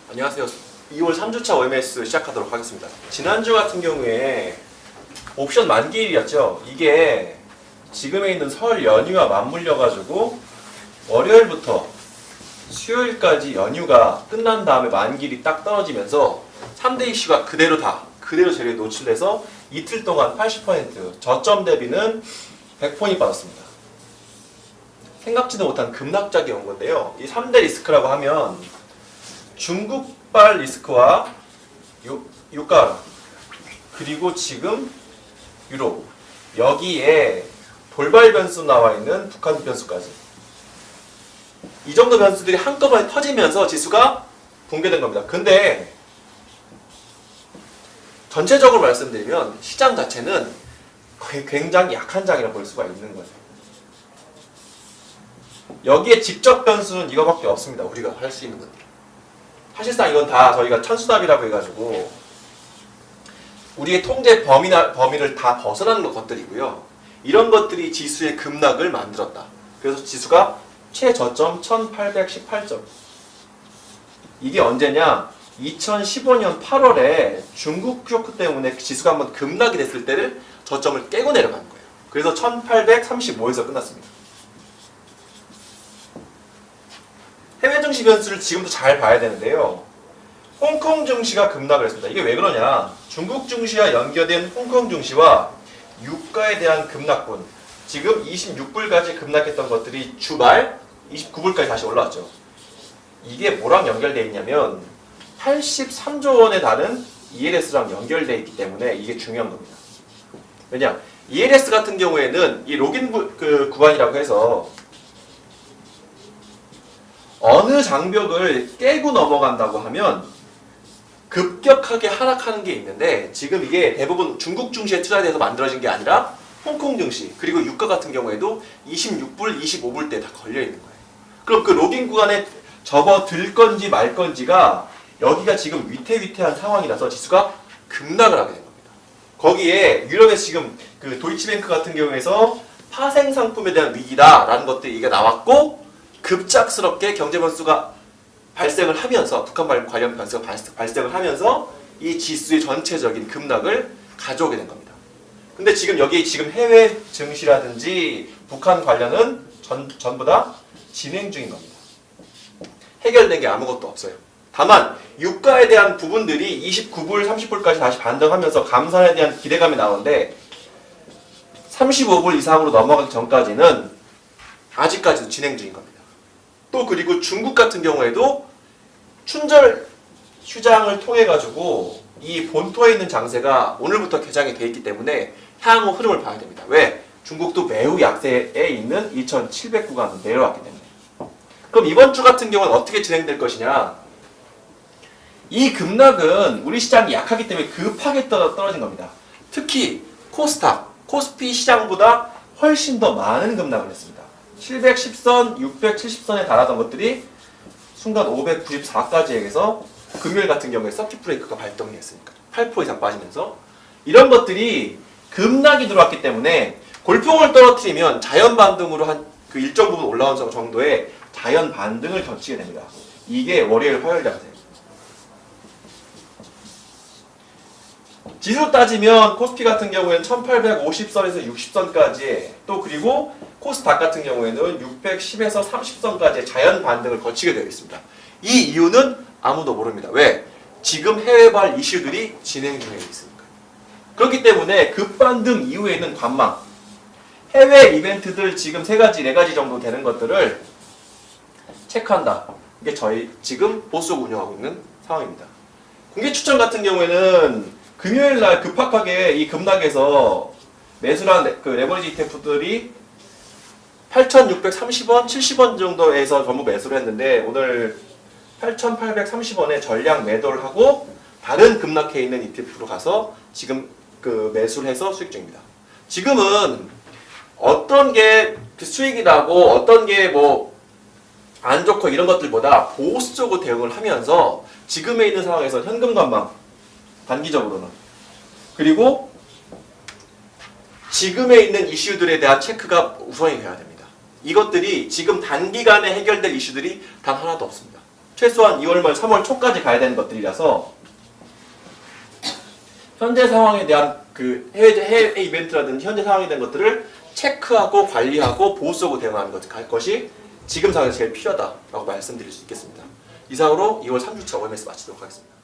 안녕하세요. 2월 3주차 OMS 시작하도록 하겠습니다. 지난주 같은 경우에 옵션 만기일이었죠. 이게 지금에 있는 설 연휴와 맞물려가지고 월요일부터 수요일까지 연휴가 끝난 다음에 만기일이 딱 떨어지면서 3대 이슈가 그대로 재료에 노출돼서 이틀 동안 80% 저점 대비는 100포인트 빠졌습니다. 생각지도 못한 급락작이 온 건데요. 이 3대 리스크라고 하면 중국발 리스크와 유가 그리고 지금 유럽 여기에 돌발 변수 나와 있는 북한 변수까지 이 정도 변수들이 한꺼번에 터지면서 지수가 붕괴된 겁니다. 근데 전체적으로 말씀드리면 시장 자체는 굉장히 약한 장이라 볼 수가 있는 거예요. 여기에 직접 변수는 이거밖에 없습니다. 우리가 할 수 있는 것들. 사실상 이건 다 저희가 천수답이라고 해가지고 우리의 통제 범위를 다 벗어나는 것들이고요. 이런 것들이 지수의 급락을 만들었다. 그래서 지수가 최저점 1818점. 이게 언제냐? 2015년 8월에 중국 쇼크 때문에 지수가 한번 급락이 됐을 때를 저점을 깨고 내려간 거예요. 그래서 1835에서 끝났습니다. 해외 증시 변수를 지금도 잘 봐야 되는데요. 홍콩 증시가 급락을 했습니다. 이게 왜 그러냐? 중국 증시와 연결된 홍콩 증시와 유가에 대한 급락분. 지금 26불까지 급락했던 것들이 주말 29불까지 다시 올라왔죠. 이게 뭐랑 연결되어 있냐면 83조 원에 달하는 ELS랑 연결되어 있기 때문에 이게 중요한 겁니다. 왜냐? ELS 같은 경우에는 이 로긴 구간이라고 해서 어느 장벽을 깨고 넘어간다고 하면 급격하게 하락하는 게 있는데 지금 이게 대부분 중국 증시에 투자돼서 만들어진 게 아니라 홍콩 증시 그리고 유가 같은 경우에도 26불, 25불대 다 걸려 있는 거예요. 그럼 그 로깅 구간에 접어들 건지 말 건지가 여기가 지금 위태위태한 상황이라서 지수가 급락을 하게 된 겁니다. 거기에 유럽에서 지금 그 도이치뱅크 같은 경우에서 파생 상품에 대한 위기다라는 것들이 이게 나왔고 급작스럽게 경제 변수가 발생을 하면서 북한 관련 변수가 발생을 하면서 이 지수의 전체적인 급락을 가져오게 된 겁니다. 근데 지금 여기 지금 해외 증시라든지 북한 관련은 전부 다 진행 중인 겁니다. 해결된 게 아무것도 없어요. 다만 유가에 대한 부분들이 29불, 30불까지 다시 반등하면서 감산에 대한 기대감이 나오는데 35불 이상으로 넘어가기 전까지는 아직까지도 진행 중인 겁니다. 또 그리고 중국 같은 경우에도 춘절 휴장을 통해 가지고 이 본토에 있는 장세가 오늘부터 개장이 돼 있기 때문에 향후 흐름을 봐야 됩니다. 왜? 중국도 매우 약세에 있는 2700 구간으로 내려왔기 때문에. 그럼 이번 주 같은 경우는 어떻게 진행될 것이냐? 이 급락은 우리 시장이 약하기 때문에 급하게 떨어진 겁니다. 특히 코스닥, 코스피 시장보다 훨씬 더 많은 급락을 했습니다. 710선, 670선에 달하던 것들이 순간 594까지 해서 금요일 같은 경우에 서킷 브레이크가 발동이 했으니까 8% 이상 빠지면서 이런 것들이 급락이 들어왔기 때문에 골풍을 떨어뜨리면 자연 반등으로 한 그 일정 부분 올라온 정도의 자연 반등을 거치게 됩니다. 이게 월요일 화요일 장세. 지수로 따지면 코스피 같은 경우에는 1850선에서 60선까지 또 그리고 코스닥 같은 경우에는 610에서 30선까지의 자연 반등을 거치게 되어 있습니다. 이 이유는 아무도 모릅니다. 왜? 지금 해외발 이슈들이 진행 중에 있으니까. 그렇기 때문에 급반등 이후에는 관망. 해외 이벤트들 지금 3가지, 4가지 정도 되는 것들을 체크한다. 이게 저희 지금 보수적 운영하고 있는 상황입니다. 공개 추천 같은 경우에는 금요일 날 급박하게 이 급락에서 매수한 그 레버리지 ETF들이 8,630원, 70원 정도에서 전부 매수를 했는데 오늘 8,830원에 전량 매도를 하고 다른 급락해 있는 ETF로 가서 지금 그 매수를 해서 수익 중입니다. 지금은 어떤 게 수익이 나고 어떤 게 뭐 안 좋고 이런 것들보다 보수적으로 대응을 하면서 지금에 있는 상황에서 현금 관망 단기적으로는 그리고 지금에 있는 이슈들에 대한 체크가 우선이 돼야 됩니다. 이것들이 지금 단기간에 해결될 이슈들이 단 하나도 없습니다. 최소한 2월 말 3월 초까지 가야 되는 것들이라서 현재 상황에 대한 그 해외 이벤트라든지 현재 상황에 대한 것들을 체크하고 관리하고 보호 속으로 대응하는 것이 지금 상황에서 제일 필요하다라고 말씀드릴 수 있겠습니다. 이상으로 2월 3주차 OMS 마치도록 하겠습니다.